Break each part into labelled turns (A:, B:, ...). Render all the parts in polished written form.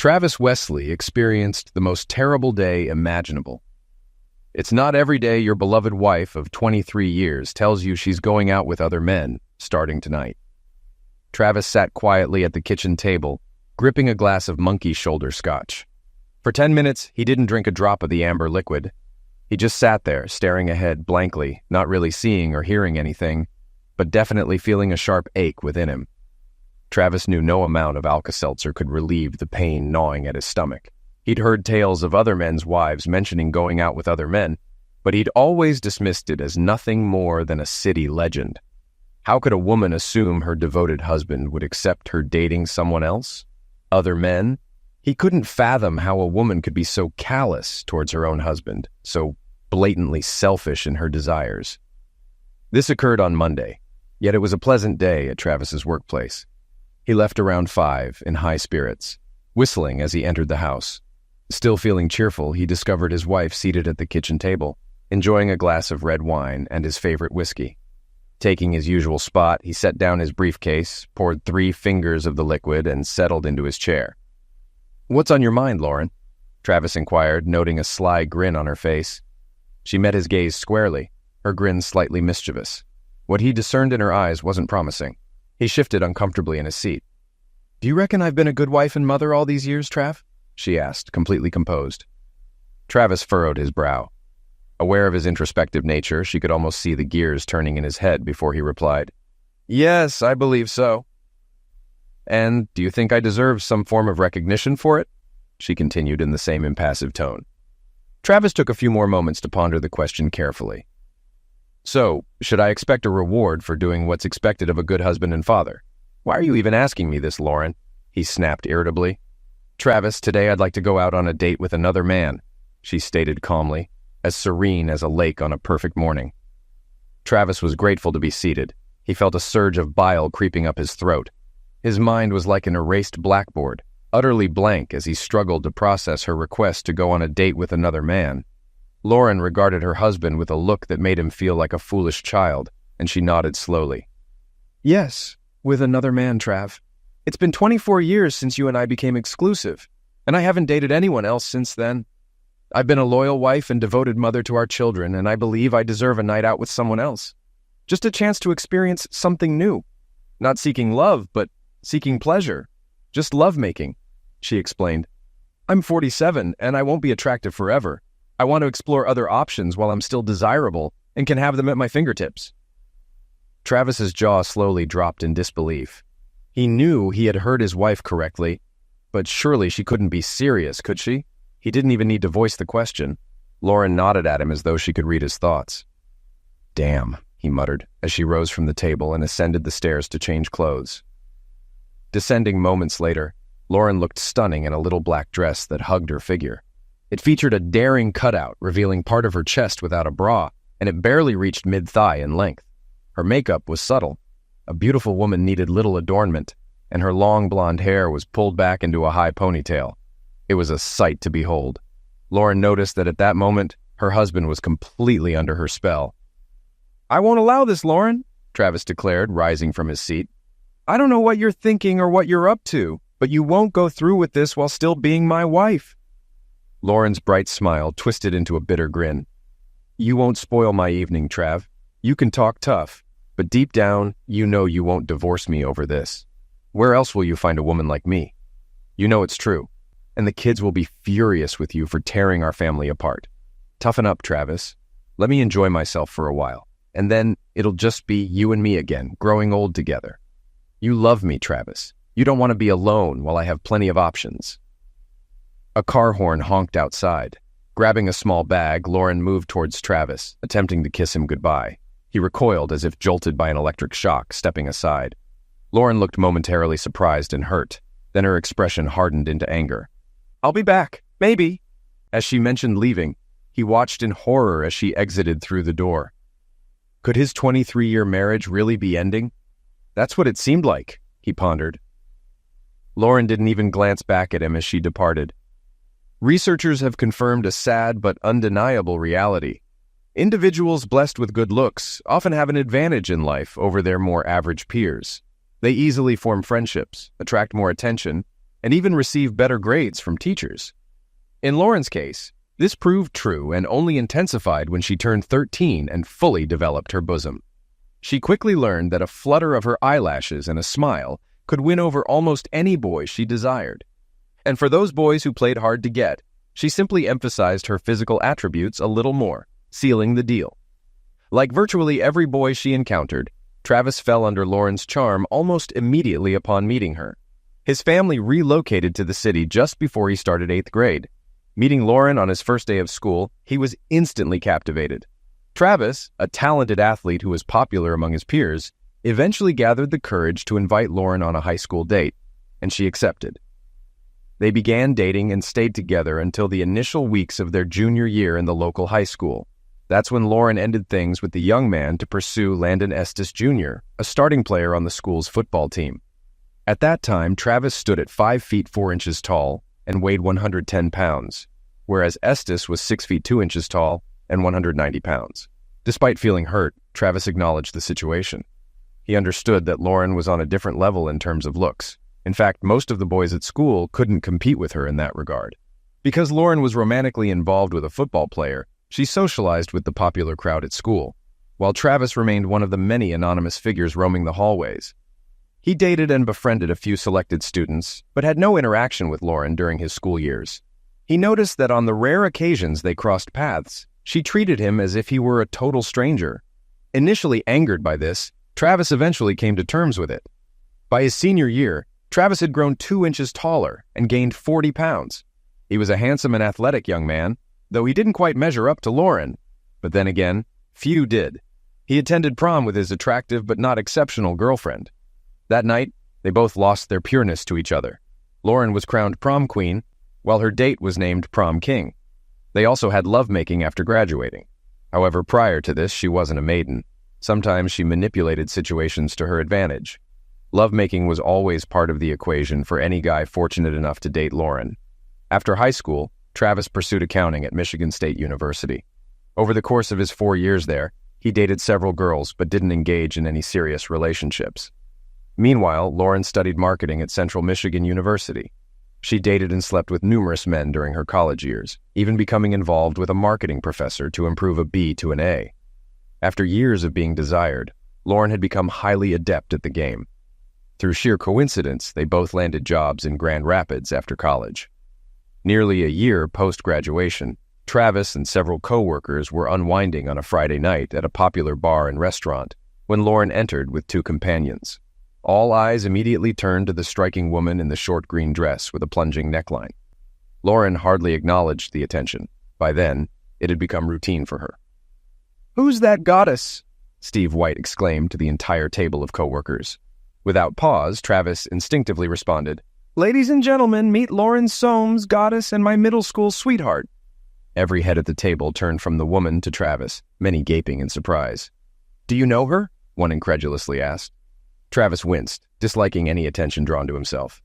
A: Travis Wesley experienced the most terrible day imaginable. It's not every day your beloved wife of 23 years tells you she's going out with other men, starting tonight. Travis sat quietly at the kitchen table, gripping a glass of monkey shoulder scotch. For 10 minutes, he didn't drink a drop of the amber liquid. He just sat there, staring ahead blankly, not really seeing or hearing anything, but definitely feeling a sharp ache within him. Travis knew no amount of Alka-Seltzer could relieve the pain gnawing at his stomach. He'd heard tales of other men's wives mentioning going out with other men, but he'd always dismissed it as nothing more than a city legend. How could a woman assume her devoted husband would accept her dating someone else? Other men? He couldn't fathom how a woman could be so callous towards her own husband, so blatantly selfish in her desires. This occurred on Monday, yet it was a pleasant day at Travis's workplace. He left around 5 in high spirits, whistling as he entered the house. Still feeling cheerful, he discovered his wife seated at the kitchen table, enjoying a glass of red wine and his favorite whiskey. Taking his usual spot, he set down his briefcase, poured 3 fingers of the liquid, and settled into his chair. "What's on your mind, Lauren?" Travis inquired, noting a sly grin on her face. She met his gaze squarely, her grin slightly mischievous. What he discerned in her eyes wasn't promising. He shifted uncomfortably in his seat. "Do you reckon I've been a good wife and mother all these years, Trav?" she asked, completely composed. Travis furrowed his brow. Aware of his introspective nature, she could almost see the gears turning in his head before he replied, "Yes, I believe so." "And do you think I deserve some form of recognition for it?" she continued in the same impassive tone. Travis took a few more moments to ponder the question carefully. "So, should I expect a reward for doing what's expected of a good husband and father? Why are you even asking me this, Lauren?" he snapped irritably. "Travis, today I'd like to go out on a date with another man," she stated calmly, as serene as a lake on a perfect morning. Travis was grateful to be seated. He felt a surge of bile creeping up his throat. His mind was like an erased blackboard, utterly blank as he struggled to process her request to go on a date with another man. Lauren regarded her husband with a look that made him feel like a foolish child, and she nodded slowly. "Yes, with another man, Trav. It's been 24 years since you and I became exclusive, and I haven't dated anyone else since then. I've been a loyal wife and devoted mother to our children, and I believe I deserve a night out with someone else. Just a chance to experience something new. Not seeking love, but seeking pleasure. Just lovemaking," she explained. "I'm 47, and I won't be attractive forever. I want to explore other options while I'm still desirable and can have them at my fingertips." Travis's jaw slowly dropped in disbelief. He knew he had heard his wife correctly, but surely she couldn't be serious, could she? He didn't even need to voice the question. Lauren nodded at him as though she could read his thoughts. "Damn," he muttered, as she rose from the table and ascended the stairs to change clothes. Descending moments later, Lauren looked stunning in a little black dress that hugged her figure. It featured a daring cutout revealing part of her chest without a bra, and it barely reached mid-thigh in length. Her makeup was subtle. A beautiful woman needed little adornment, and her long blonde hair was pulled back into a high ponytail. It was a sight to behold. Lauren noticed that at that moment, her husband was completely under her spell. "I won't allow this, Lauren," Travis declared, rising from his seat. "I don't know what you're thinking or what you're up to, but you won't go through with this while still being my wife." Lauren's bright smile twisted into a bitter grin. "You won't spoil my evening, Trav. You can talk tough, but deep down, you know you won't divorce me over this. Where else will you find a woman like me? You know it's true, and the kids will be furious with you for tearing our family apart. Toughen up, Travis. Let me enjoy myself for a while, and then it'll just be you and me again, growing old together. You love me, Travis. You don't want to be alone while I have plenty of options." A car horn honked outside. Grabbing a small bag, Lauren moved towards Travis, attempting to kiss him goodbye. He recoiled as if jolted by an electric shock, stepping aside. Lauren looked momentarily surprised and hurt, then her expression hardened into anger. "I'll be back, maybe." As she mentioned leaving, he watched in horror as she exited through the door. Could his 23-year marriage really be ending? That's what it seemed like, he pondered. Lauren didn't even glance back at him as she departed. Researchers have confirmed a sad but undeniable reality. Individuals blessed with good looks often have an advantage in life over their more average peers. They easily form friendships, attract more attention, and even receive better grades from teachers. In Lauren's case, this proved true and only intensified when she turned 13 and fully developed her bosom. She quickly learned that a flutter of her eyelashes and a smile could win over almost any boy she desired. And for those boys who played hard to get, she simply emphasized her physical attributes a little more, sealing the deal. Like virtually every boy she encountered, Travis fell under Lauren's charm almost immediately upon meeting her. His family relocated to the city just before he started 8th grade. Meeting Lauren on his first day of school, he was instantly captivated. Travis, a talented athlete who was popular among his peers, eventually gathered the courage to invite Lauren on a high school date, and she accepted. They began dating and stayed together until the initial weeks of their junior year in the local high school. That's when Lauren ended things with the young man to pursue Landon Estes Jr., a starting player on the school's football team. At that time, Travis stood at 5 feet 4 inches tall and weighed 110 pounds, whereas Estes was 6 feet 2 inches tall and 190 pounds. Despite feeling hurt, Travis acknowledged the situation. He understood that Lauren was on a different level in terms of looks. In fact, most of the boys at school couldn't compete with her in that regard. Because Lauren was romantically involved with a football player, she socialized with the popular crowd at school, while Travis remained one of the many anonymous figures roaming the hallways. He dated and befriended a few selected students, but had no interaction with Lauren during his school years. He noticed that on the rare occasions they crossed paths, she treated him as if he were a total stranger. Initially angered by this, Travis eventually came to terms with it. By his senior year, Travis had grown 2 inches taller and gained 40 pounds. He was a handsome and athletic young man, though he didn't quite measure up to Lauren. But then again, few did. He attended prom with his attractive but not exceptional girlfriend. That night, they both lost their pureness to each other. Lauren was crowned prom queen, while her date was named prom king. They also had lovemaking after graduating. However, prior to this, she wasn't a maiden. Sometimes she manipulated situations to her advantage. Lovemaking was always part of the equation for any guy fortunate enough to date Lauren. After high school, Travis pursued accounting at Michigan State University. Over the course of his 4 years there, he dated several girls but didn't engage in any serious relationships. Meanwhile, Lauren studied marketing at Central Michigan University. She dated and slept with numerous men during her college years, even becoming involved with a marketing professor to improve a B to an A. After years of being desired, Lauren had become highly adept at the game. Through sheer coincidence, they both landed jobs in Grand Rapids after college. Nearly a year post-graduation, Travis and several co-workers were unwinding on a Friday night at a popular bar and restaurant when Lauren entered with 2 companions. All eyes immediately turned to the striking woman in the short green dress with a plunging neckline. Lauren hardly acknowledged the attention. By then, it had become routine for her. "Who's that goddess?" Steve White exclaimed to the entire table of coworkers. Without pause, Travis instinctively responded, "Ladies and gentlemen, meet Lauren Soames, goddess, and my middle school sweetheart." Every head at the table turned from the woman to Travis, many gaping in surprise. "Do you know her?" one incredulously asked. Travis winced, disliking any attention drawn to himself.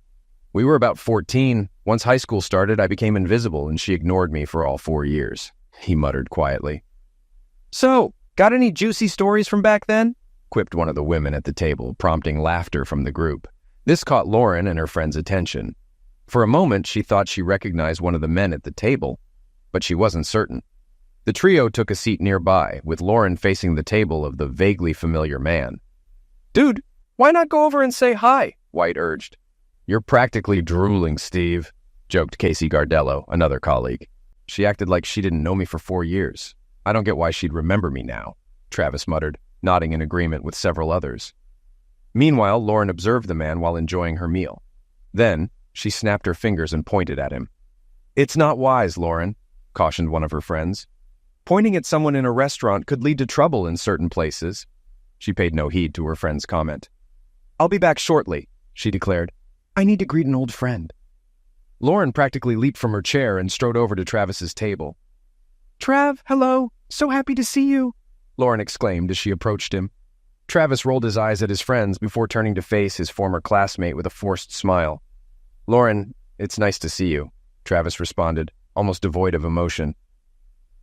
A: "We were about 14. Once high school started, I became invisible, and she ignored me for all 4 years," he muttered quietly. "So, got any juicy stories from back then?" quipped one of the women at the table, prompting laughter from the group. This caught Lauren and her friend's attention. For a moment, she thought she recognized one of the men at the table, but she wasn't certain. The trio took a seat nearby, with Lauren facing the table of the vaguely familiar man. "Dude, why not go over and say hi?" White urged. "You're practically drooling, Steve," joked Casey Gardello, another colleague. "She acted like she didn't know me for 4 years. I don't get why she'd remember me now," Travis muttered, nodding in agreement with several others. Meanwhile, Lauren observed the man while enjoying her meal. Then, she snapped her fingers and pointed at him. "It's not wise, Lauren," cautioned one of her friends. "Pointing at someone in a restaurant could lead to trouble in certain places." She paid no heed to her friend's comment. "I'll be back shortly," she declared. "I need to greet an old friend." Lauren practically leaped from her chair and strode over to Travis's table. "Trav, hello. So happy to see you," Lauren exclaimed as she approached him. Travis rolled his eyes at his friends before turning to face his former classmate with a forced smile. "Lauren, it's nice to see you," Travis responded, almost devoid of emotion.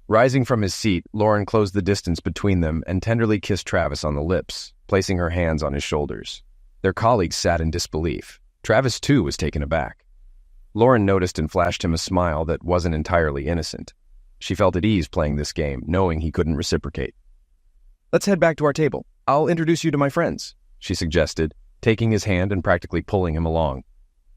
A: Rising from his seat, Lauren closed the distance between them and tenderly kissed Travis on the lips, placing her hands on his shoulders. Their colleagues sat in disbelief. Travis, too, was taken aback. Lauren noticed and flashed him a smile that wasn't entirely innocent. She felt at ease playing this game, knowing he couldn't reciprocate. "Let's head back to our table. I'll introduce you to my friends," she suggested, taking his hand and practically pulling him along.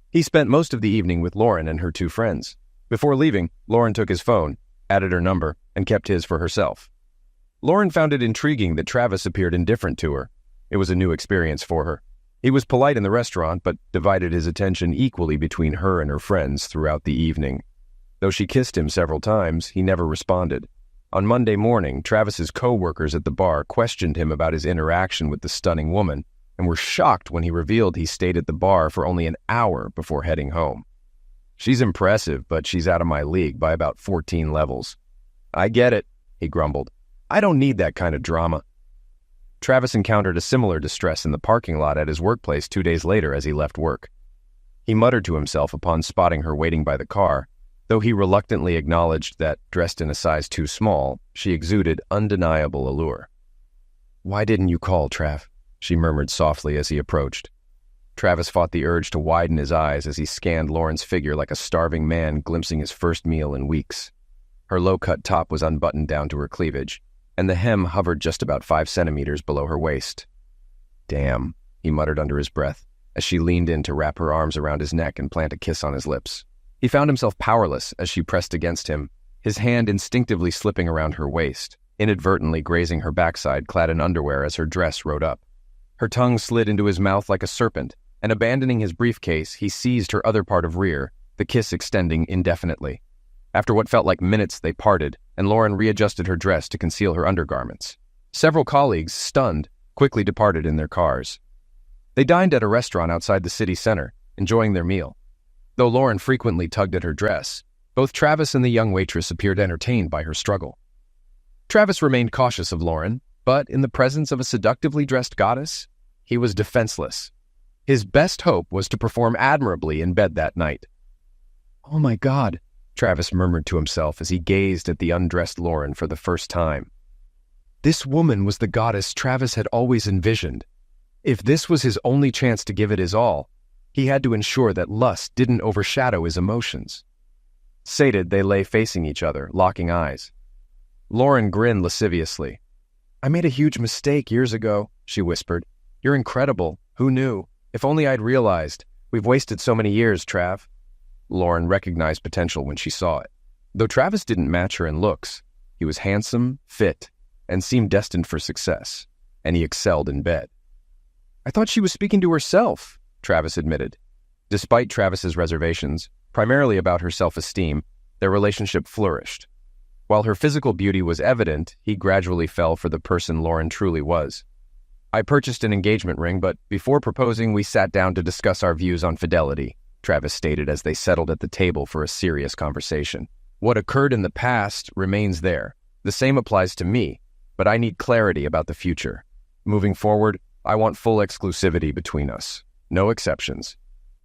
A: He spent most of the evening with Lauren and her two friends. Before leaving, Lauren took his phone, added her number, and kept his for herself. Lauren found it intriguing that Travis appeared indifferent to her. It was a new experience for her. He was polite in the restaurant, but divided his attention equally between her and her friends throughout the evening. Though she kissed him several times, he never responded. On Monday morning, Travis's co-workers at the bar questioned him about his interaction with the stunning woman and were shocked when he revealed he stayed at the bar for only an hour before heading home. "She's impressive, but she's out of my league by about 14 levels. "I get it," he grumbled. "I don't need that kind of drama." Travis encountered a similar distress in the parking lot at his workplace 2 days later as he left work. He muttered to himself upon spotting her waiting by the car, though he reluctantly acknowledged that, dressed in a size too small, she exuded undeniable allure. "Why didn't you call, Trav?" she murmured softly as he approached. Travis fought the urge to widen his eyes as he scanned Lauren's figure like a starving man glimpsing his first meal in weeks. Her low-cut top was unbuttoned down to her cleavage, and the hem hovered just about 5 centimeters below her waist. "Damn," he muttered under his breath, as she leaned in to wrap her arms around his neck and plant a kiss on his lips. He found himself powerless as she pressed against him, his hand instinctively slipping around her waist, inadvertently grazing her backside clad in underwear as her dress rode up. Her tongue slid into his mouth like a serpent, and abandoning his briefcase, he seized her other part of rear, the kiss extending indefinitely. After what felt like minutes, they parted, and Lauren readjusted her dress to conceal her undergarments. Several colleagues, stunned, quickly departed in their cars. They dined at a restaurant outside the city center, enjoying their meal. Though Lauren frequently tugged at her dress, both Travis and the young waitress appeared entertained by her struggle. Travis remained cautious of Lauren, but in the presence of a seductively dressed goddess, he was defenseless. His best hope was to perform admirably in bed that night. "Oh my God," Travis murmured to himself as he gazed at the undressed Lauren for the first time. This woman was the goddess Travis had always envisioned. If this was his only chance to give it his all, he had to ensure that lust didn't overshadow his emotions. Sated, they lay facing each other, locking eyes. Lauren grinned lasciviously. "I made a huge mistake years ago," she whispered. "You're incredible. Who knew? If only I'd realized. We've wasted so many years, Trav." Lauren recognized potential when she saw it. Though Travis didn't match her in looks, he was handsome, fit, and seemed destined for success, and he excelled in bed. "I thought she was speaking to herself," Travis admitted. Despite Travis's reservations, primarily about her self-esteem, their relationship flourished. While her physical beauty was evident, he gradually fell for the person Lauren truly was. "I purchased an engagement ring, but before proposing, we sat down to discuss our views on fidelity," Travis stated as they settled at the table for a serious conversation. "What occurred in the past remains there. The same applies to me, but I need clarity about the future. Moving forward, I want full exclusivity between us. No exceptions.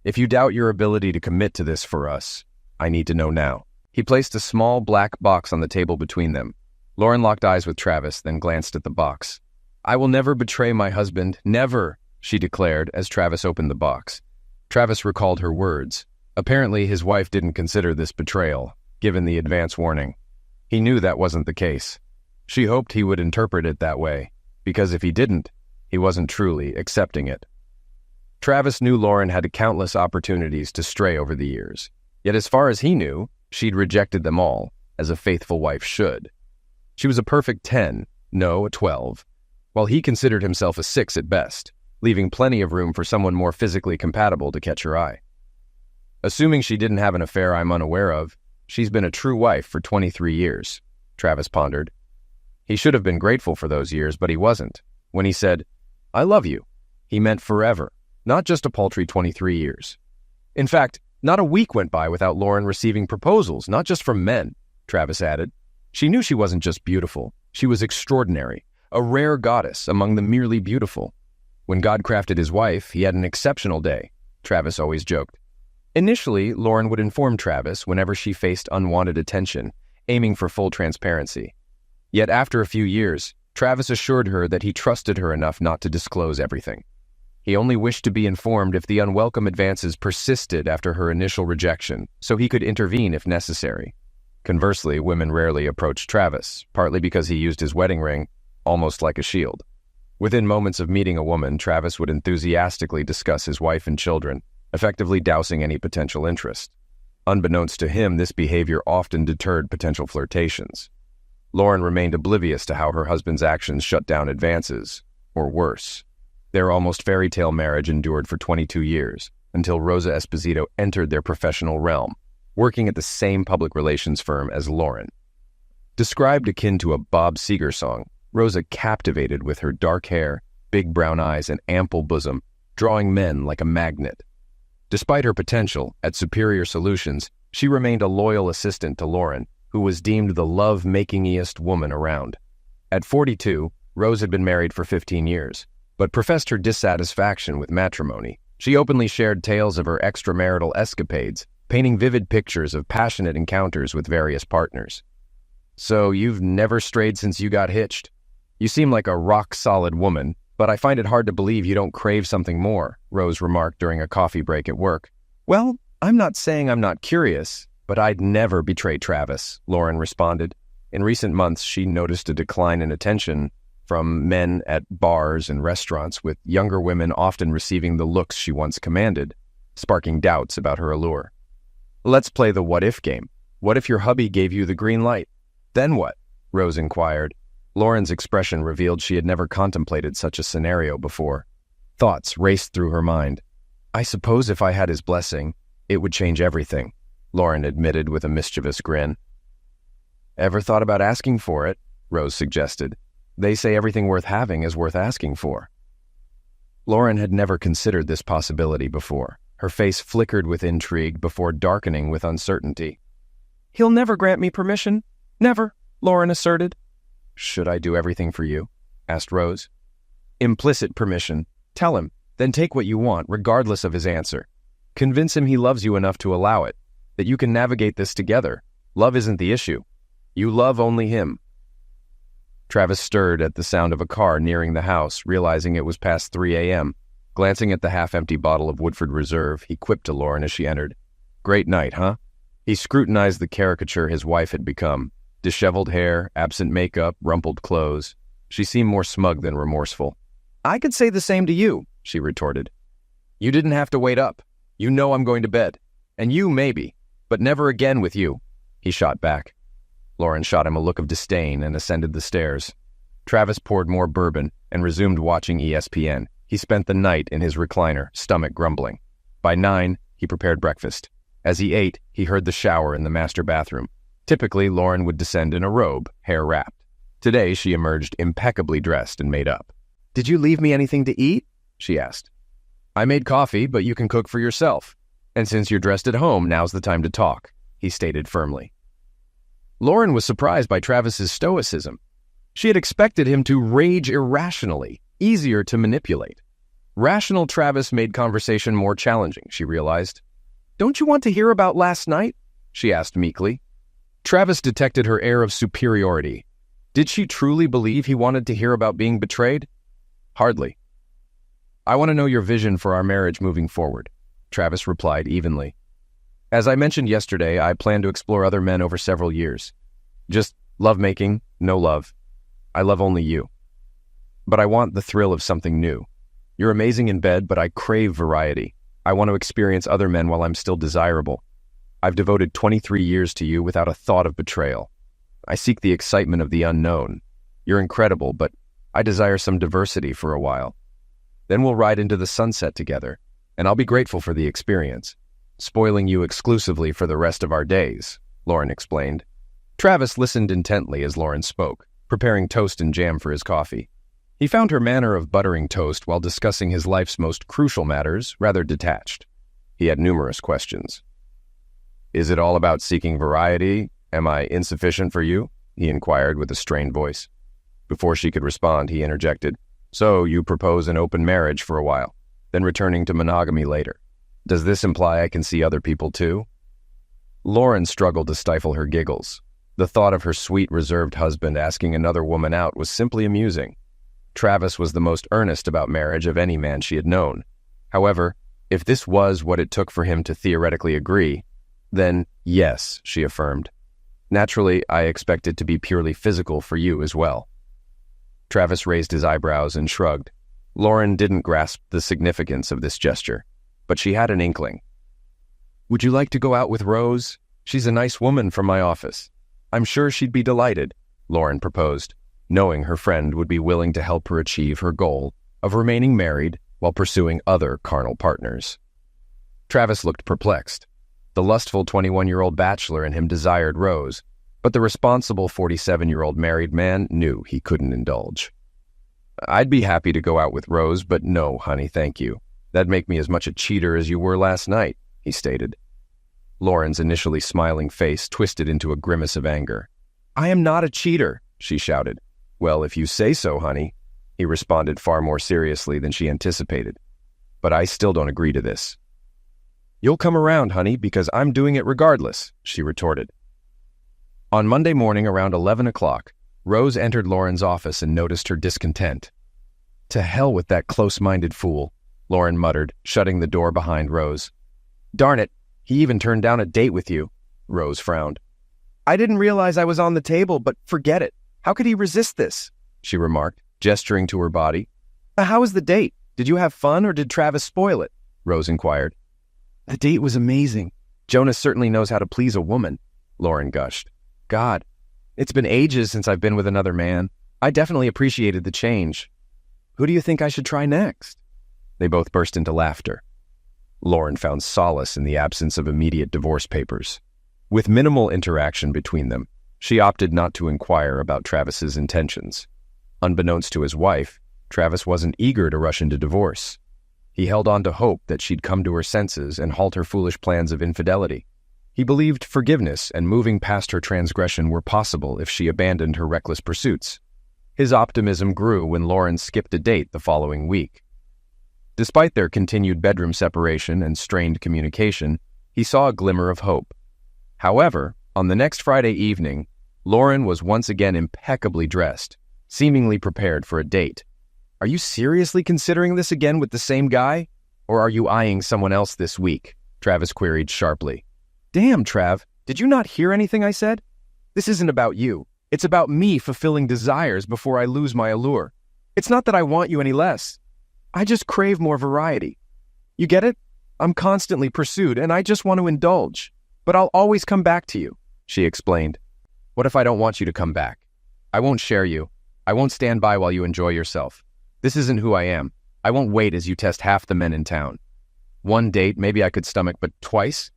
A: If you doubt your ability to commit to this for us, I need to know now." He placed a small black box on the table between them. Lauren locked eyes with Travis, then glanced at the box. "I will never betray my husband, never," she declared as Travis opened the box. Travis recalled her words. Apparently, his wife didn't consider this betrayal, given the advance warning. He knew that wasn't the case. She hoped he would interpret it that way, because if he didn't, he wasn't truly accepting it. Travis knew Lauren had countless opportunities to stray over the years, yet as far as he knew, she'd rejected them all, as a faithful wife should. She was a perfect 10, no, a 12, while he considered himself a 6 at best, leaving plenty of room for someone more physically compatible to catch her eye. "Assuming she didn't have an affair I'm unaware of, she's been a true wife for 23 years, Travis pondered. He should have been grateful for those years, but he wasn't. When he said, "I love you," he meant forever, not just a paltry 23 years. In fact, not a week went by without Lauren receiving proposals, not just from men, Travis added. She knew she wasn't just beautiful, she was extraordinary, a rare goddess among the merely beautiful. When God crafted his wife, he had an exceptional day, Travis always joked. Initially, Lauren would inform Travis whenever she faced unwanted attention, aiming for full transparency. Yet after a few years, Travis assured her that he trusted her enough not to disclose everything. He only wished to be informed if the unwelcome advances persisted after her initial rejection, so he could intervene if necessary. Conversely, women rarely approached Travis, partly because he used his wedding ring almost like a shield. Within moments of meeting a woman, Travis would enthusiastically discuss his wife and children, effectively dousing any potential interest. Unbeknownst to him, this behavior often deterred potential flirtations. Lauren remained oblivious to how her husband's actions shut down advances, or worse. Their almost fairy tale marriage endured for 22 years, until Rosa Esposito entered their professional realm, working at the same public relations firm as Lauren. Described akin to a Bob Seger song, Rosa captivated with her dark hair, big brown eyes, and ample bosom, drawing men like a magnet. Despite her potential at superior solutions, she remained a loyal assistant to Lauren, who was deemed the love-makingest woman around. At 42, Rose had been married for 15 years, but professed her dissatisfaction with matrimony. She openly shared tales of her extramarital escapades, painting vivid pictures of passionate encounters with various partners. "So you've never strayed since you got hitched? You seem like a rock-solid woman, but I find it hard to believe you don't crave something more," Rose remarked during a coffee break at work. "Well, I'm not saying I'm not curious, but I'd never betray Travis," Lauren responded. In recent months, she noticed a decline in attention from men at bars and restaurants, with younger women often receiving the looks she once commanded, sparking doubts about her allure. "Let's play the what-if game. What if your hubby gave you the green light? Then what?" Rose inquired. Lauren's expression revealed she had never contemplated such a scenario before. Thoughts raced through her mind. "I suppose if I had his blessing, it would change everything," Lauren admitted with a mischievous grin. "Ever thought about asking for it?" Rose suggested. "They say everything worth having is worth asking for." Lauren had never considered this possibility before. Her face flickered with intrigue before darkening with uncertainty. "He'll never grant me permission. Never," Lauren asserted. "Should I do everything for you?" asked Rose. "Implicit permission. Tell him, then take what you want, regardless of his answer. Convince him he loves you enough to allow it, that you can navigate this together. Love isn't the issue. You love only him." Travis stirred at the sound of a car nearing the house, realizing it was past 3 a.m. Glancing at the half-empty bottle of Woodford Reserve, he quipped to Lauren as she entered. "Great night, huh?" He scrutinized the caricature his wife had become. Disheveled hair, absent makeup, rumpled clothes. She seemed more smug than remorseful. "I could say the same to you," she retorted. "You didn't have to wait up. You know I'm going to bed. And you, maybe, but never again with you," he shot back. Lauren shot him a look of disdain and ascended the stairs. Travis poured more bourbon and resumed watching ESPN. He spent the night in his recliner, stomach grumbling. By 9, he prepared breakfast. As he ate, he heard the shower in the master bathroom. Typically, Lauren would descend in a robe, hair wrapped. Today, she emerged impeccably dressed and made up. "Did you leave me anything to eat?" she asked. "I made coffee, but you can cook for yourself. And since you're dressed at home, now's the time to talk," he stated firmly. Lauren was surprised by Travis's stoicism. She had expected him to rage irrationally, easier to manipulate. Rational Travis made conversation more challenging, she realized. "Don't you want to hear about last night?" she asked meekly. Travis detected her air of superiority. Did she truly believe he wanted to hear about being betrayed? Hardly. "I want to know your vision for our marriage moving forward," Travis replied evenly. "As I mentioned yesterday, I plan to explore other men over several years. Just lovemaking, no love. I love only you. But I want the thrill of something new. You're amazing in bed, but I crave variety. I want to experience other men while I'm still desirable. I've devoted 23 years to you without a thought of betrayal. I seek the excitement of the unknown. You're incredible, but I desire some diversity for a while. Then we'll ride into the sunset together, and I'll be grateful for the experience. Spoiling you exclusively for the rest of our days," Lauren explained. Travis listened intently as Lauren spoke, preparing toast and jam for his coffee. He found her manner of buttering toast while discussing his life's most crucial matters rather detached. He had numerous questions. "Is it all about seeking variety? Am I insufficient for you?" he inquired with a strained voice. Before she could respond, he interjected. "So you propose an open marriage for a while, then returning to monogamy later. Does this imply I can see other people too?" Lauren struggled to stifle her giggles. The thought of her sweet, reserved husband asking another woman out was simply amusing. Travis was the most earnest about marriage of any man she had known. However, if this was what it took for him to theoretically agree, then yes, she affirmed. Naturally, I expect it to be purely physical for you as well. Travis raised his eyebrows and shrugged. Lauren didn't grasp the significance of this gesture, but she had an inkling. Would you like to go out with Rose? She's a nice woman from my office. I'm sure she'd be delighted, Lauren proposed, knowing her friend would be willing to help her achieve her goal of remaining married while pursuing other carnal partners. Travis looked perplexed. The lustful 21-year-old bachelor in him desired Rose, but the responsible 47-year-old married man knew he couldn't indulge. I'd be happy to go out with Rose, but no, honey, thank you. That'd make me as much a cheater as you were last night, he stated. Lauren's initially smiling face twisted into a grimace of anger. I am not a cheater, she shouted. Well, if you say so, honey, he responded far more seriously than she anticipated. But I still don't agree to this. You'll come around, honey, because I'm doing it regardless, she retorted. On Monday morning around 11 o'clock, Rose entered Lauren's office and noticed her discontent. To hell with that close-minded fool, Lauren muttered, shutting the door behind Rose. Darn it, he even turned down a date with you, Rose frowned. I didn't realize I was on the table, but forget it. How could he resist this? She remarked, gesturing to her body. How was the date? Did you have fun or did Travis spoil it? Rose inquired. The date was amazing. Jonas certainly knows how to please a woman, Lauren gushed. God, it's been ages since I've been with another man. I definitely appreciated the change. Who do you think I should try next? They both burst into laughter. Lauren found solace in the absence of immediate divorce papers. With minimal interaction between them, she opted not to inquire about Travis's intentions. Unbeknownst to his wife, Travis wasn't eager to rush into divorce. He held on to hope that she'd come to her senses and halt her foolish plans of infidelity. He believed forgiveness and moving past her transgression were possible if she abandoned her reckless pursuits. His optimism grew when Lauren skipped a date the following week. Despite their continued bedroom separation and strained communication, he saw a glimmer of hope. However, on the next Friday evening, Lauren was once again impeccably dressed, seemingly prepared for a date. Are you seriously considering this again with the same guy? Or are you eyeing someone else this week? Travis queried sharply. Damn, Trav, did you not hear anything I said? This isn't about you. It's about me fulfilling desires before I lose my allure. It's not that I want you any less. I just crave more variety. You get it? I'm constantly pursued and I just want to indulge. But I'll always come back to you, she explained. What if I don't want you to come back? I won't share you. I won't stand by while you enjoy yourself. This isn't who I am. I won't wait as you test half the men in town. One date, maybe I could stomach, but twice?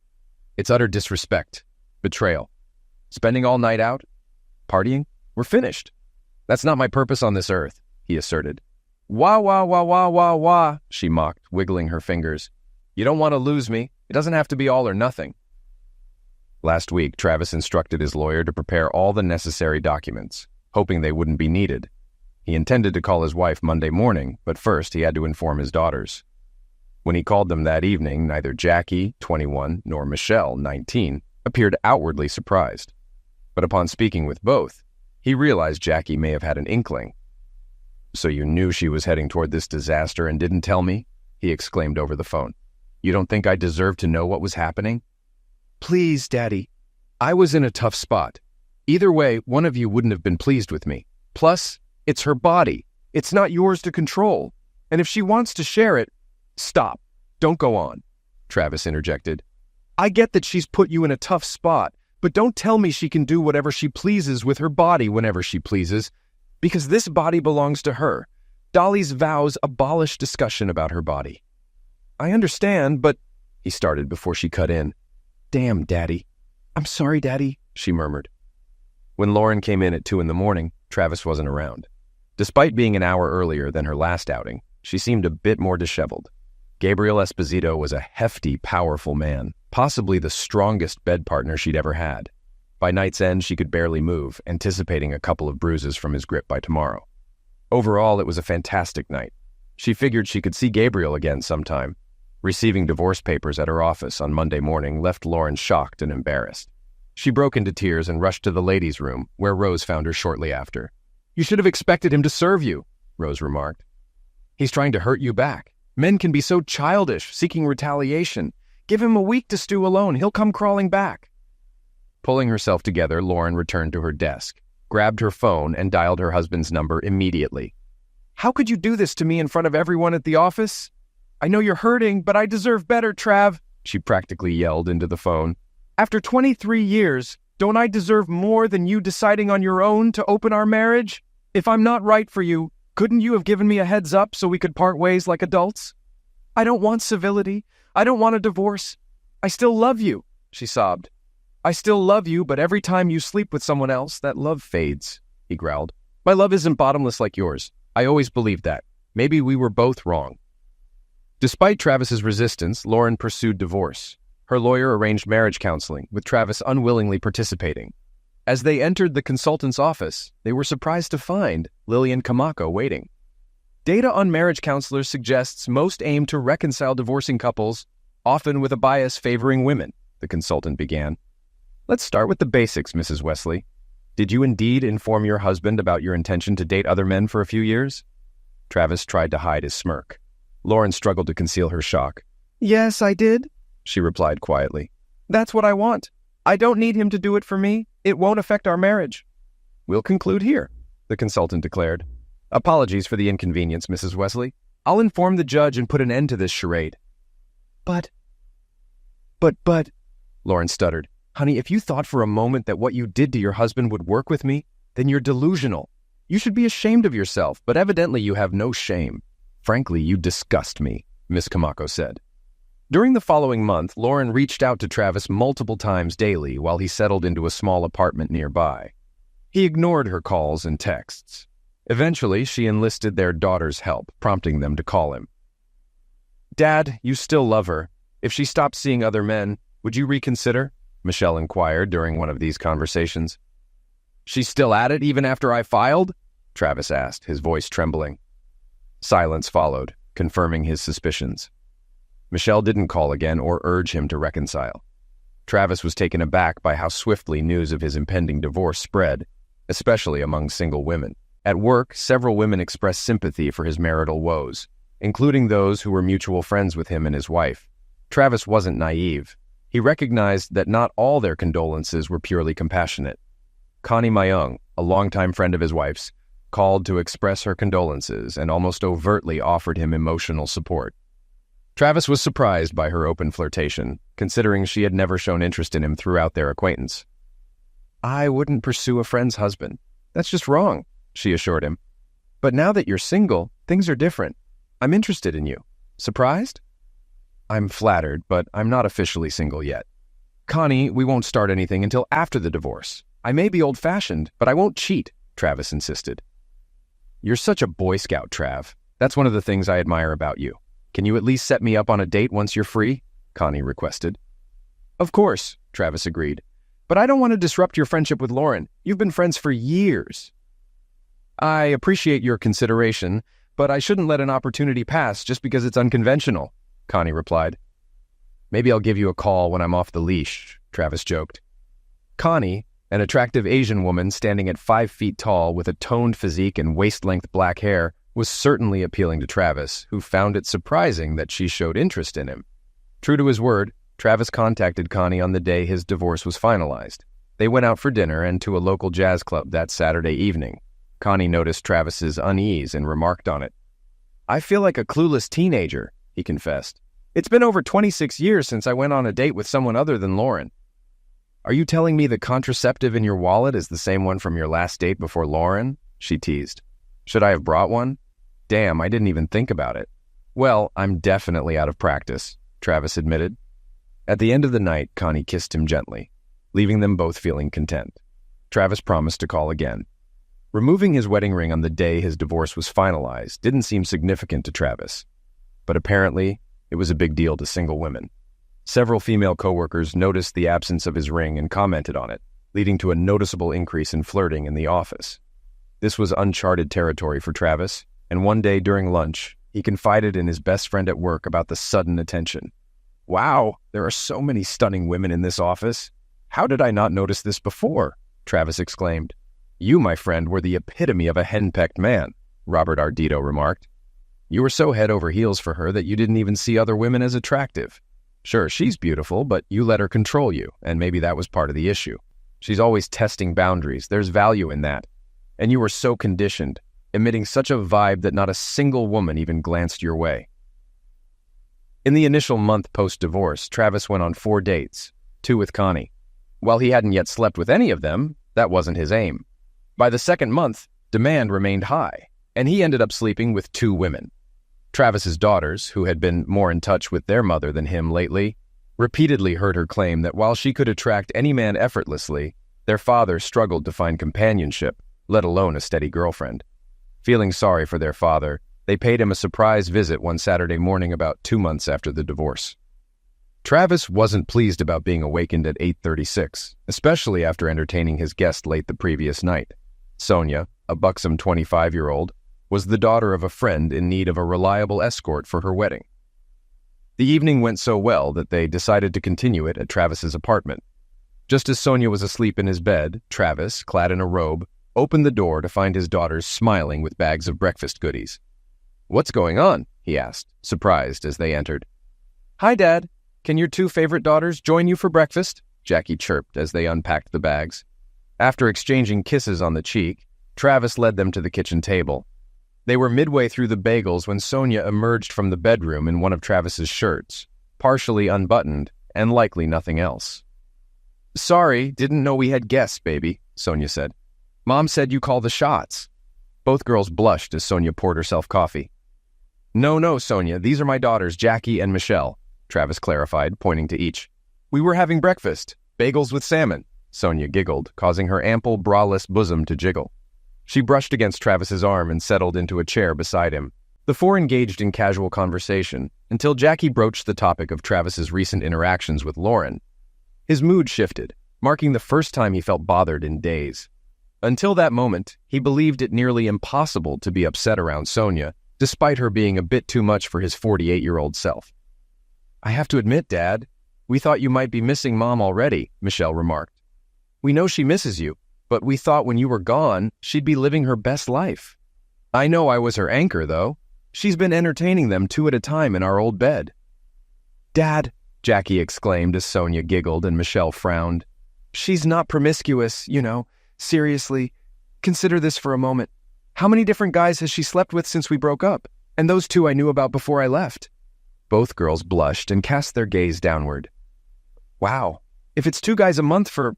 A: It's utter disrespect. Betrayal. Spending all night out? Partying? We're finished. That's not my purpose on this earth, he asserted. Wah, wah, wah, wah, wah, wah, she mocked, wiggling her fingers. You don't want to lose me. It doesn't have to be all or nothing. Last week, Travis instructed his lawyer to prepare all the necessary documents, hoping they wouldn't be needed. He intended to call his wife Monday morning, but first he had to inform his daughters. When he called them that evening, neither Jackie, 21, nor Michelle, 19, appeared outwardly surprised. But upon speaking with both, he realized Jackie may have had an inkling. So you knew she was heading toward this disaster and didn't tell me? He exclaimed over the phone. You don't think I deserved to know what was happening? Please, Daddy. I was in a tough spot. Either way, one of you wouldn't have been pleased with me. Plus, it's her body. It's not yours to control. And if she wants to share it, stop. Don't go on, Travis interjected. I get that she's put you in a tough spot, but don't tell me she can do whatever she pleases with her body whenever she pleases, because this body belongs to her. Dolly's vows abolish discussion about her body. I understand, but... he started before she cut in. Damn, Daddy. I'm sorry, Daddy, she murmured. When Lauren came in at 2 a.m, Travis wasn't around. Despite being an hour earlier than her last outing, she seemed a bit more disheveled. Gabriel Esposito was a hefty, powerful man, possibly the strongest bed partner she'd ever had. By night's end, she could barely move, anticipating a couple of bruises from his grip by tomorrow. Overall, it was a fantastic night. She figured she could see Gabriel again sometime. Receiving divorce papers at her office on Monday morning left Lauren shocked and embarrassed. She broke into tears and rushed to the ladies' room, where Rose found her shortly after. You should have expected him to serve you, Rose remarked. He's trying to hurt you back. Men can be so childish, seeking retaliation. Give him a week to stew alone. He'll come crawling back. Pulling herself together, Lauren returned to her desk, grabbed her phone, and dialed her husband's number immediately. How could you do this to me in front of everyone at the office? I know you're hurting, but I deserve better, Trav, she practically yelled into the phone. After 23 years, don't I deserve more than you deciding on your own to open our marriage? If I'm not right for you, couldn't you have given me a heads up so we could part ways like adults? I don't want civility. I don't want a divorce. I still love you, she sobbed. I still love you, but every time you sleep with someone else, that love fades, he growled. My love isn't bottomless like yours. I always believed that. Maybe we were both wrong. Despite Travis's resistance, Lauren pursued divorce. Her lawyer arranged marriage counseling, with Travis unwillingly participating. As they entered the consultant's office, they were surprised to find Lillian Kamako waiting. Data on marriage counselors suggests most aim to reconcile divorcing couples, often with a bias favoring women, the consultant began. Let's start with the basics, Mrs. Wesley. Did you indeed inform your husband about your intention to date other men for a few years? Travis tried to hide his smirk. Lauren struggled to conceal her shock. Yes, I did, she replied quietly. That's what I want. I don't need him to do it for me. It won't affect our marriage. We'll conclude here, the consultant declared. Apologies for the inconvenience, Mrs. Wesley. I'll inform the judge and put an end to this charade. But, Lauren stuttered. Honey, if you thought for a moment that what you did to your husband would work with me, then you're delusional. You should be ashamed of yourself, but evidently you have no shame. Frankly, you disgust me, Miss Kamako said. During the following month, Lauren reached out to Travis multiple times daily while he settled into a small apartment nearby. He ignored her calls and texts. Eventually, she enlisted their daughter's help, prompting them to call him. Dad, you still love her. If she stopped seeing other men, would you reconsider? Michelle inquired during one of these conversations. She's still at it even after I filed? Travis asked, his voice trembling. Silence followed, confirming his suspicions. Michelle didn't call again or urge him to reconcile. Travis was taken aback by how swiftly news of his impending divorce spread, especially among single women. At work, several women expressed sympathy for his marital woes, including those who were mutual friends with him and his wife. Travis wasn't naive. He recognized that not all their condolences were purely compassionate. Connie Mayung, a longtime friend of his wife's, called to express her condolences and almost overtly offered him emotional support. Travis was surprised by her open flirtation, considering she had never shown interest in him throughout their acquaintance. I wouldn't pursue a friend's husband. That's just wrong, she assured him. But now that you're single, things are different. I'm interested in you. Surprised? I'm flattered, but I'm not officially single yet. Connie, we won't start anything until after the divorce. I may be old-fashioned, but I won't cheat, Travis insisted. You're such a Boy Scout, Trav. That's one of the things I admire about you. Can you at least set me up on a date once you're free? Connie requested. Of course, Travis agreed. But I don't want to disrupt your friendship with Lauren. You've been friends for years. I appreciate your consideration, but I shouldn't let an opportunity pass just because it's unconventional, Connie replied. Maybe I'll give you a call when I'm off the leash, Travis joked. Connie, an attractive Asian woman standing at 5 feet tall with a toned physique and waist-length black hair, was certainly appealing to Travis, who found it surprising that she showed interest in him. True to his word, Travis contacted Connie on the day his divorce was finalized. They went out for dinner and to a local jazz club that Saturday evening. Connie noticed Travis's unease and remarked on it. I feel like a clueless teenager, he confessed. It's been over 26 years since I went on a date with someone other than Lauren. Are you telling me the contraceptive in your wallet is the same one from your last date before Lauren? She teased. Should I have brought one? Damn, I didn't even think about it. Well, I'm definitely out of practice, Travis admitted. At the end of the night, Connie kissed him gently, leaving them both feeling content. Travis promised to call again. Removing his wedding ring on the day his divorce was finalized didn't seem significant to Travis, but apparently it was a big deal to single women. Several female coworkers noticed the absence of his ring and commented on it, leading to a noticeable increase in flirting in the office. This was uncharted territory for Travis, and one day during lunch, he confided in his best friend at work about the sudden attention. Wow, there are so many stunning women in this office. How did I not notice this before? Travis exclaimed. You, my friend, were the epitome of a henpecked man. Robert Ardito remarked. You were so head over heels for her that you didn't even see other women as attractive. Sure, she's beautiful, but you let her control you, and maybe that was part of the issue. She's always testing boundaries. There's value in that. And you were so conditioned, emitting such a vibe that not a single woman even glanced your way. In the initial month post-divorce, Travis went on 4 dates, 2 with Connie. While he hadn't yet slept with any of them, that wasn't his aim. By the second month, demand remained high, and he ended up sleeping with 2 women. Travis's daughters, who had been more in touch with their mother than him lately, repeatedly heard her claim that while she could attract any man effortlessly, their father struggled to find companionship, let alone a steady girlfriend. Feeling sorry for their father, they paid him a surprise visit one Saturday morning about 2 months after the divorce. Travis wasn't pleased about being awakened at 8:36, especially after entertaining his guest late the previous night. Sonia, a buxom 25-year-old, was the daughter of a friend in need of a reliable escort for her wedding. The evening went so well that they decided to continue it at Travis's apartment. Just as Sonia was asleep in his bed, Travis, clad in a robe, opened the door to find his daughters smiling with bags of breakfast goodies. "What's going on?" he asked, surprised as they entered. "Hi, Dad. Can your 2 favorite daughters join you for breakfast?" Jackie chirped as they unpacked the bags. After exchanging kisses on the cheek, Travis led them to the kitchen table. They were midway through the bagels when Sonia emerged from the bedroom in one of Travis's shirts, partially unbuttoned and likely nothing else. "Sorry, didn't know we had guests, baby," Sonia said. "Mom said you call the shots." Both girls blushed as Sonia poured herself coffee. No, Sonia, these are my daughters, Jackie and Michelle," Travis clarified, pointing to each. "We were having breakfast, bagels with salmon." Sonia giggled, causing her ample, braless bosom to jiggle. She brushed against Travis's arm and settled into a chair beside him. The 4 engaged in casual conversation until Jackie broached the topic of Travis's recent interactions with Lauren. His mood shifted, marking the first time he felt bothered in days. Until that moment, he believed it nearly impossible to be upset around Sonia, despite her being a bit too much for his 48-year-old self. "I have to admit, Dad, we thought you might be missing Mom already," Michelle remarked. "We know she misses you, but we thought when you were gone, she'd be living her best life. I know I was her anchor, though. She's been entertaining them 2 at a time in our old bed." "Dad," Jackie exclaimed as Sonia giggled and Michelle frowned. "She's not promiscuous, you know. Seriously, consider this for a moment. How many different guys has she slept with since we broke up? And those 2 I knew about before I left." Both girls blushed and cast their gaze downward. "Wow, if it's 2 guys a month for,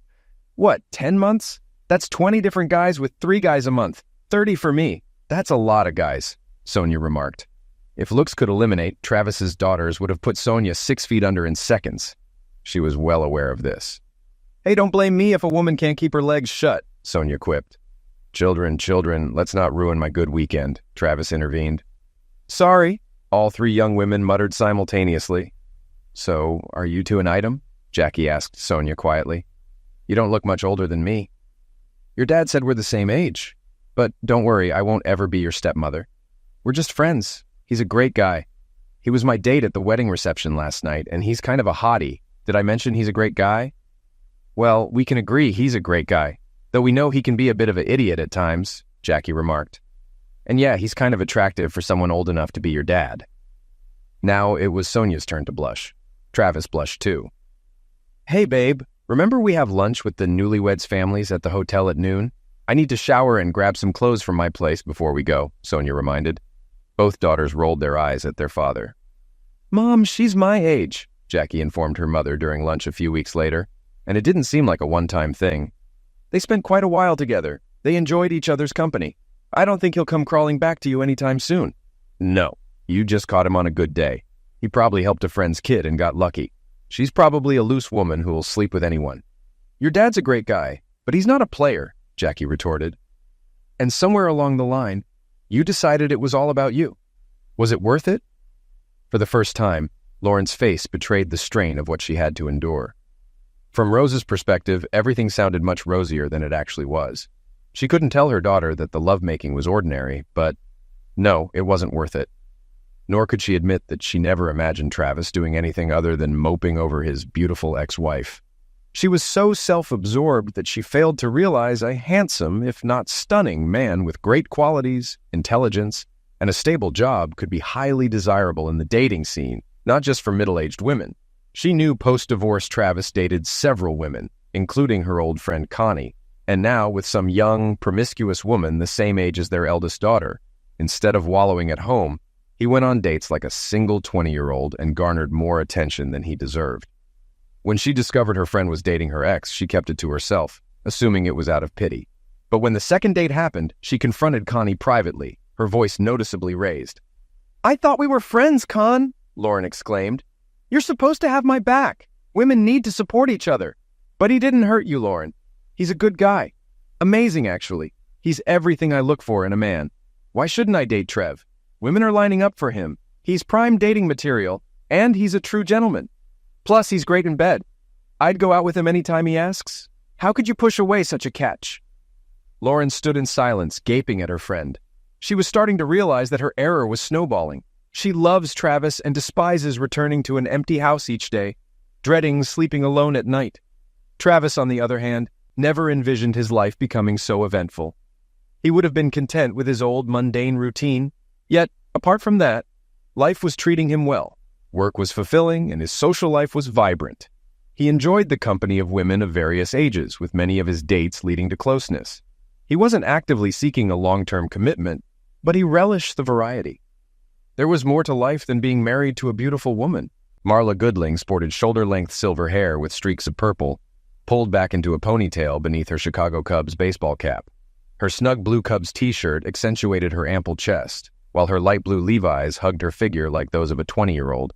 A: 10 months? That's 20 different guys with 3 guys a month. 30 for me. That's a lot of guys," Sonia remarked. If looks could eliminate, Travis's daughters would have put Sonia 6 feet under in seconds. She was well aware of this. "Hey, don't blame me if a woman can't keep her legs shut," Sonia quipped. Children, let's not ruin my good weekend," Travis intervened. "Sorry," all 3 young women muttered simultaneously. "So, are you 2 an item?" Jackie asked Sonia quietly. "You don't look much older than me." "Your dad said we're the same age. But don't worry, I won't ever be your stepmother. We're just friends. He's a great guy. He was my date at the wedding reception last night, and he's kind of a hottie. Did I mention he's a great guy?" "Well, we can agree he's a great guy, though we know he can be a bit of an idiot at times," Jackie remarked. "And yeah, he's kind of attractive for someone old enough to be your dad." Now it was Sonia's turn to blush. Travis blushed too. "Hey, babe, remember we have lunch with the newlyweds' families at the hotel at noon? I need to shower and grab some clothes from my place before we go," Sonia reminded. Both daughters rolled their eyes at their father. "Mom, she's my age," Jackie informed her mother during lunch a few weeks later, and it didn't seem like a one-time thing. "They spent quite a while together. They enjoyed each other's company. I don't think he'll come crawling back to you anytime soon." "No, you just caught him on a good day. He probably helped a friend's kid and got lucky. She's probably a loose woman who will sleep with anyone." "Your dad's a great guy, but he's not a player," Jackie retorted. "And somewhere along the line, you decided it was all about you. Was it worth it?" For the first time, Lauren's face betrayed the strain of what she had to endure. From Rose's perspective, everything sounded much rosier than it actually was. She couldn't tell her daughter that the lovemaking was ordinary, but no, it wasn't worth it. Nor could she admit that she never imagined Travis doing anything other than moping over his beautiful ex-wife. She was so self-absorbed that she failed to realize a handsome, if not stunning, man with great qualities, intelligence, and a stable job could be highly desirable in the dating scene, not just for middle-aged women. She knew post-divorce Travis dated several women, including her old friend Connie, and now with some young, promiscuous woman the same age as their eldest daughter. Instead of wallowing at home, he went on dates like a single 20-year-old and garnered more attention than he deserved. When she discovered her friend was dating her ex, she kept it to herself, assuming it was out of pity. But when the second date happened, she confronted Connie privately, her voice noticeably raised. "I thought we were friends, Con," Lauren exclaimed. "You're supposed to have my back. Women need to support each other." "But he didn't hurt you, Lauren. He's a good guy. Amazing, actually. He's everything I look for in a man. Why shouldn't I date Trev? Women are lining up for him. He's prime dating material, and he's a true gentleman. Plus, he's great in bed. I'd go out with him anytime he asks. How could you push away such a catch?" Lauren stood in silence, gaping at her friend. She was starting to realize that her error was snowballing. She loves Travis and despises returning to an empty house each day, dreading sleeping alone at night. Travis, on the other hand, never envisioned his life becoming so eventful. He would have been content with his old mundane routine, yet, apart from that, life was treating him well. Work was fulfilling, and his social life was vibrant. He enjoyed the company of women of various ages, with many of his dates leading to closeness. He wasn't actively seeking a long-term commitment, but he relished the variety. There was more to life than being married to a beautiful woman. Marla Goodling sported shoulder-length silver hair with streaks of purple, pulled back into a ponytail beneath her Chicago Cubs baseball cap. Her snug blue Cubs t-shirt accentuated her ample chest, while her light blue Levi's hugged her figure like those of a 20-year-old.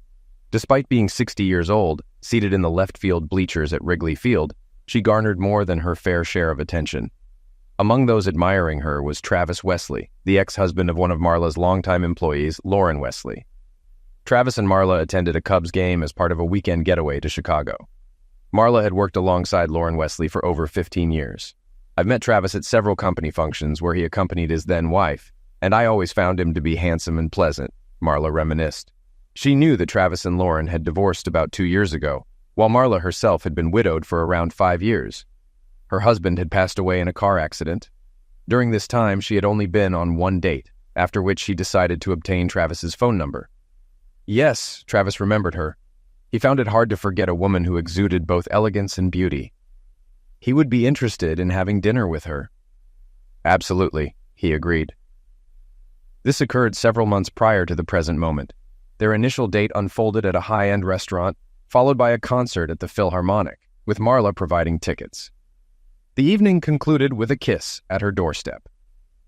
A: Despite being 60 years old, seated in the left field bleachers at Wrigley Field, she garnered more than her fair share of attention. Among those admiring her was Travis Wesley, the ex-husband of one of Marla's longtime employees, Lauren Wesley. Travis and Marla attended a Cubs game as part of a weekend getaway to Chicago. Marla had worked alongside Lauren Wesley for over 15 years. I've met Travis at several company functions where he accompanied his then-wife, and I always found him to be handsome and pleasant, Marla reminisced. She knew that Travis and Lauren had divorced about 2 years ago, while Marla herself had been widowed for around 5 years. Her husband had passed away in a car accident. During this time, she had only been on one date, after which she decided to obtain Travis's phone number. Yes, Travis remembered her. He found it hard to forget a woman who exuded both elegance and beauty. He would be interested in having dinner with her. Absolutely, he agreed. This occurred several months prior to the present moment. Their initial date unfolded at a high-end restaurant, followed by a concert at the Philharmonic, with Marla providing tickets. The evening concluded with a kiss at her doorstep.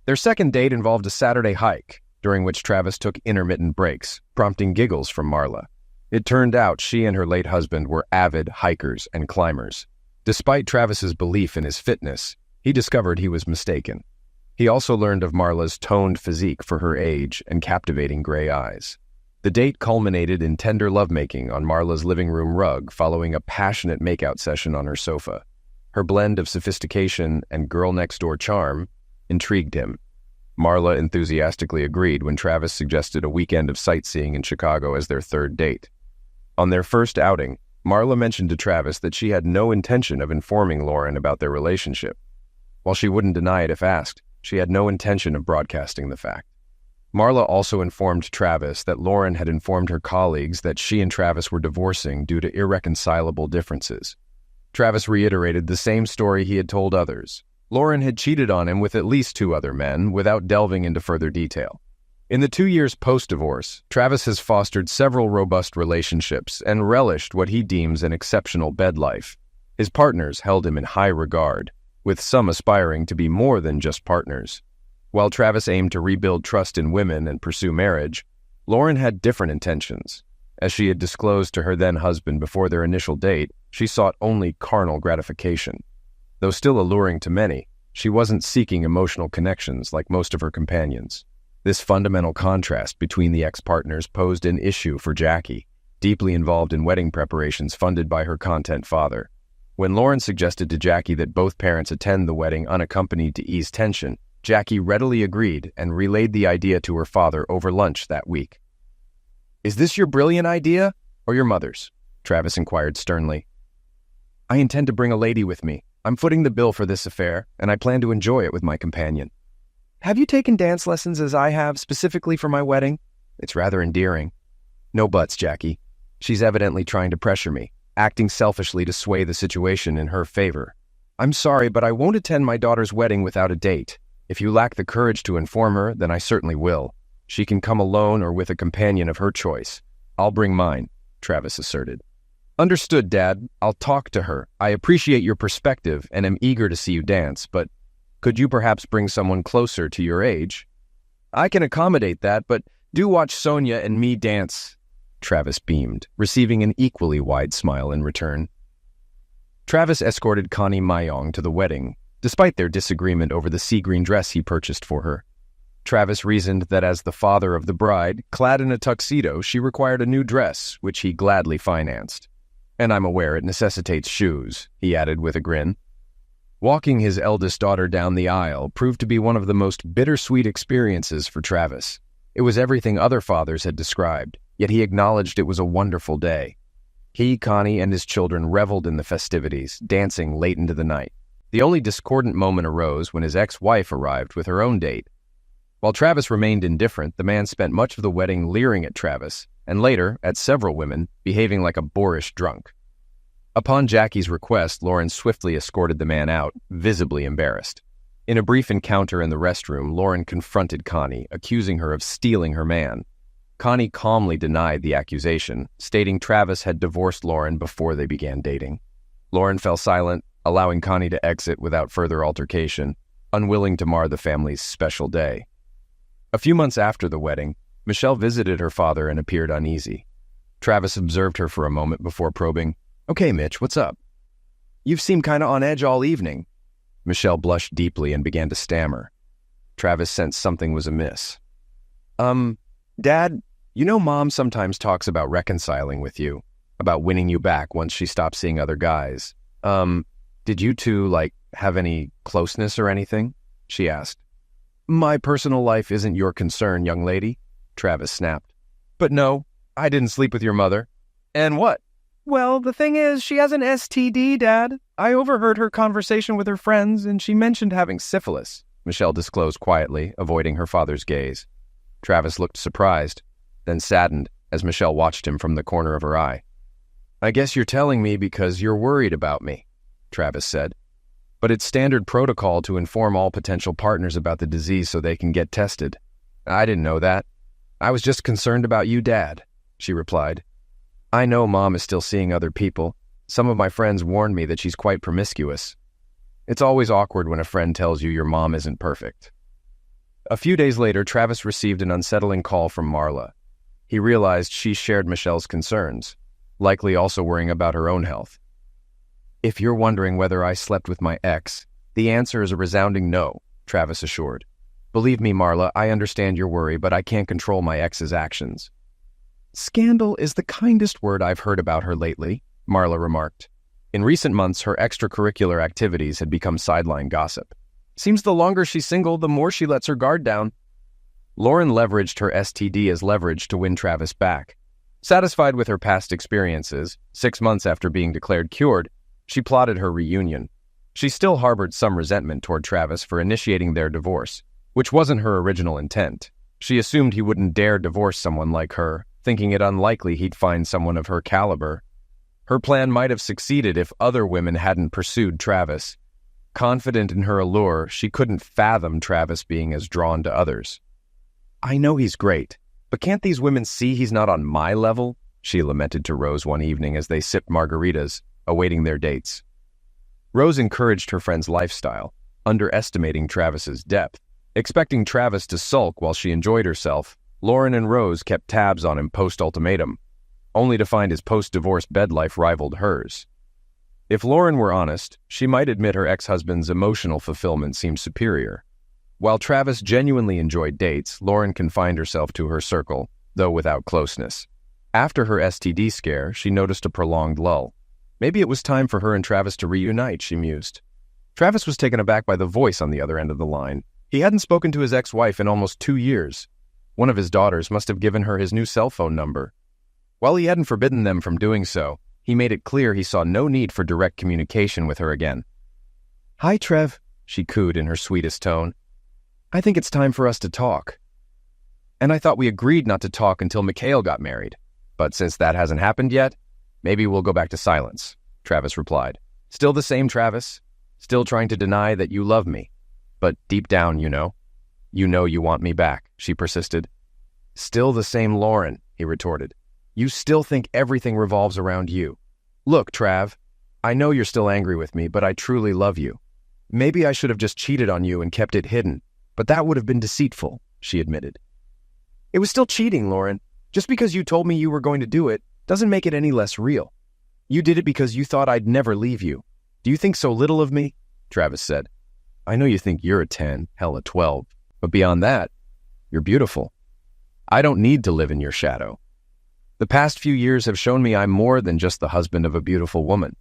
A: Their second date involved a Saturday hike, during which Travis took intermittent breaks, prompting giggles from Marla. It turned out she and her late husband were avid hikers and climbers. Despite Travis's belief in his fitness, he discovered he was mistaken. He also learned of Marla's toned physique for her age and captivating gray eyes. The date culminated in tender lovemaking on Marla's living room rug following a passionate makeout session on her sofa. Her blend of sophistication and girl-next-door charm intrigued him. Marla enthusiastically agreed when Travis suggested a weekend of sightseeing in Chicago as their third date. On their first outing, Marla mentioned to Travis that she had no intention of informing Lauren about their relationship. While she wouldn't deny it if asked, she had no intention of broadcasting the fact. Marla also informed Travis that Lauren had informed her colleagues that she and Travis were divorcing due to irreconcilable differences. Travis reiterated the same story he had told others. Lauren had cheated on him with at least 2 other men, without delving into further detail. In the 2 years post-divorce, Travis has fostered several robust relationships and relished what he deems an exceptional bed life. His partners held him in high regard, with some aspiring to be more than just partners. While Travis aimed to rebuild trust in women and pursue marriage, Lauren had different intentions. As she had disclosed to her then-husband before their initial date, she sought only carnal gratification. Though still alluring to many, she wasn't seeking emotional connections like most of her companions. This fundamental contrast between the ex-partners posed an issue for Jackie, deeply involved in wedding preparations funded by her content father. When Lauren suggested to Jackie that both parents attend the wedding unaccompanied to ease tension, Jackie readily agreed and relayed the idea to her father over lunch that week. "Is this your brilliant idea, or your mother's?" Travis inquired sternly. I intend to bring a lady with me. I'm footing the bill for this affair, and I plan to enjoy it with my companion. Have you taken dance lessons as I have, specifically for my wedding? It's rather endearing. No buts, Jackie. She's evidently trying to pressure me, acting selfishly to sway the situation in her favor. I'm sorry, but I won't attend my daughter's wedding without a date. If you lack the courage to inform her, then I certainly will. She can come alone or with a companion of her choice. I'll bring mine, Travis asserted. Understood, Dad. I'll talk to her. I appreciate your perspective and am eager to see you dance, but could you perhaps bring someone closer to your age? I can accommodate that, but do watch Sonia and me dance. Travis beamed, receiving an equally wide smile in return. Travis escorted Connie Mayong to the wedding, despite their disagreement over the sea green dress he purchased for her. Travis reasoned that as the father of the bride, clad in a tuxedo, she required a new dress, which he gladly financed. And I'm aware it necessitates shoes, he added with a grin. Walking his eldest daughter down the aisle proved to be one of the most bittersweet experiences for Travis. It was everything other fathers had described, yet he acknowledged it was a wonderful day. He, Connie, and his children reveled in the festivities, dancing late into the night. The only discordant moment arose when his ex-wife arrived with her own date. While Travis remained indifferent, the man spent much of the wedding leering at Travis, and later, at several women, behaving like a boorish drunk. Upon Jackie's request, Lauren swiftly escorted the man out, visibly embarrassed. In a brief encounter in the restroom, Lauren confronted Connie, accusing her of stealing her man. Connie calmly denied the accusation, stating Travis had divorced Lauren before they began dating. Lauren fell silent, allowing Connie to exit without further altercation, unwilling to mar the family's special day. A few months after the wedding, Michelle visited her father and appeared uneasy. Travis observed her for a moment before probing, "Okay, Mitch, what's up?" "You've seemed kinda on edge all evening." Michelle blushed deeply and began to stammer. Travis sensed something was amiss. Dad, you know Mom sometimes talks about reconciling with you, about winning you back once she stops seeing other guys. Did you two, have any closeness or anything?" she asked. "My personal life isn't your concern, young lady," Travis snapped. "But no, I didn't sleep with your mother." "And what?" "Well, the thing is, she has an STD, Dad. I overheard her conversation with her friends, and she mentioned having syphilis," Michelle disclosed quietly, avoiding her father's gaze. Travis looked surprised, then saddened as Michelle watched him from the corner of her eye. "I guess you're telling me because you're worried about me," Travis said. "But it's standard protocol to inform all potential partners about the disease so they can get tested." "I didn't know that. I was just concerned about you, Dad," she replied. "I know Mom is still seeing other people. Some of my friends warned me that she's quite promiscuous. It's always awkward when a friend tells you your mom isn't perfect." A few days later, Travis received an unsettling call from Marla. He realized she shared Michelle's concerns, likely also worrying about her own health. "If you're wondering whether I slept with my ex, the answer is a resounding no," Travis assured. "Believe me, Marla, I understand your worry, but I can't control my ex's actions." "Scandal is the kindest word I've heard about her lately," Marla remarked. In recent months, her extracurricular activities had become sideline gossip. "Seems the longer she's single, the more she lets her guard down." Lauren leveraged her STD as leverage to win Travis back. Satisfied with her past experiences, 6 months after being declared cured, she plotted her reunion. She still harbored some resentment toward Travis for initiating their divorce, which wasn't her original intent. She assumed he wouldn't dare divorce someone like her, thinking it unlikely he'd find someone of her caliber. Her plan might have succeeded if other women hadn't pursued Travis. Confident in her allure, she couldn't fathom Travis being as drawn to others. "I know he's great, but can't these women see he's not on my level?" she lamented to Rose one evening as they sipped margaritas, awaiting their dates. Rose encouraged her friend's lifestyle, underestimating Travis's depth. Expecting Travis to sulk while she enjoyed herself, Lauren and Rose kept tabs on him post-ultimatum, only to find his post-divorce bed life rivaled hers. If Lauren were honest, she might admit her ex-husband's emotional fulfillment seemed superior. While Travis genuinely enjoyed dates, Lauren confined herself to her circle, though without closeness. After her STD scare, she noticed a prolonged lull. Maybe it was time for her and Travis to reunite, she mused. Travis was taken aback by the voice on the other end of the line. He hadn't spoken to his ex-wife in almost 2 years. One of his daughters must have given her his new cell phone number. While he hadn't forbidden them from doing so, He made it clear he saw no need for direct communication with her again. "Hi, Trev," she cooed in her sweetest tone. "I think it's time for us to talk." "And I thought we agreed not to talk until Mikhail got married. But since that hasn't happened yet, maybe we'll go back to silence," Travis replied. "Still the same Travis, still trying to deny that you love me. But deep down, you know you want me back," she persisted. "Still the same Lauren," he retorted. "You still think everything revolves around you. Look, Trav, I know you're still angry with me, but I truly love you. Maybe I should have just cheated on you and kept it hidden, but that would have been deceitful," she admitted. "It was still cheating, Lauren. Just because you told me you were going to do it doesn't make it any less real. You did it because you thought I'd never leave you. Do you think so little of me?" Travis said. "I know you think you're a 10, hell a 12, but beyond that, you're beautiful. I don't need to live in your shadow. The past few years have shown me I'm more than just the husband of a beautiful woman.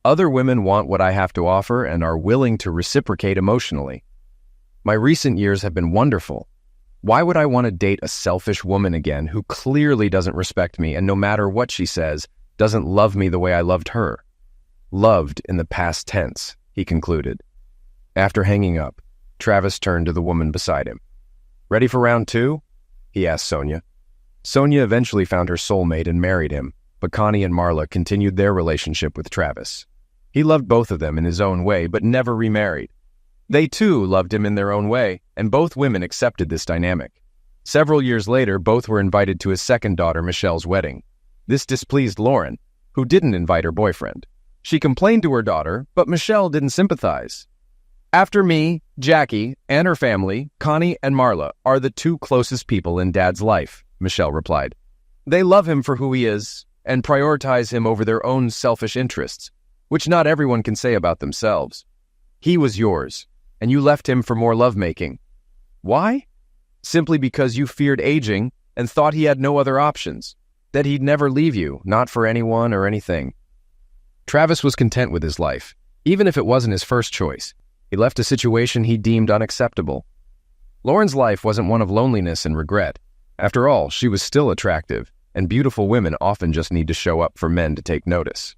A: Other women want what I have to offer and are willing to reciprocate emotionally. My recent years have been wonderful. Why would I want to date a selfish woman again who clearly doesn't respect me and no matter what she says, doesn't love me the way I loved her?" Loved in the past tense, he concluded. After hanging up, Travis turned to the woman beside him. "Ready for round 2? He asked Sonia. Sonia eventually found her soulmate and married him, but Connie and Marla continued their relationship with Travis. He loved both of them in his own way, but never remarried. They too loved him in their own way, and both women accepted this dynamic. Several years later, both were invited to his second daughter, Michelle's wedding. This displeased Lauren, who didn't invite her boyfriend. She complained to her daughter, but Michelle didn't sympathize. "After me, Jackie, and her family, Connie and Marla, are the 2 closest people in Dad's life," Michelle replied. "They love him for who he is and prioritize him over their own selfish interests, which not everyone can say about themselves. He was yours, and you left him for more lovemaking. Why? Simply because you feared aging and thought he had no other options, that he'd never leave you, not for anyone or anything." Travis was content with his life, even if it wasn't his first choice. He left a situation he deemed unacceptable. Lauren's life wasn't one of loneliness and regret. After all, she was still attractive, and beautiful women often just need to show up for men to take notice.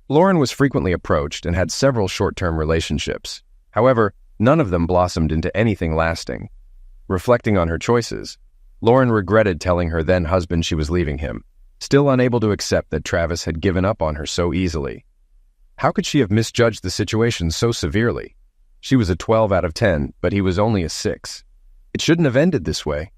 A: Lauren was frequently approached and had several short-term relationships. However, none of them blossomed into anything lasting. Reflecting on her choices, Lauren regretted telling her then-husband she was leaving him, still unable to accept that Travis had given up on her so easily. How could she have misjudged the situation so severely? She was a 12 out of 10, but he was only a 6. It shouldn't have ended this way.